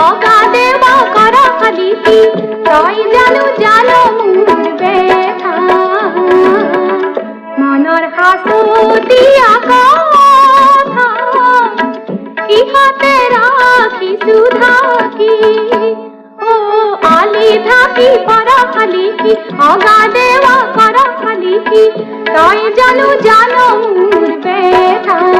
অগা দেওয়া করা খালি কি তাই জানো জানো মোর ব্যথা মনের হাসুতিয়া কথা ইহাতে রাখি সুধা কি ও আলি ধাকি পরা খালি কি অগা দেওয়া করা খালি কি তাই জানো জানো মোর ব্যথা।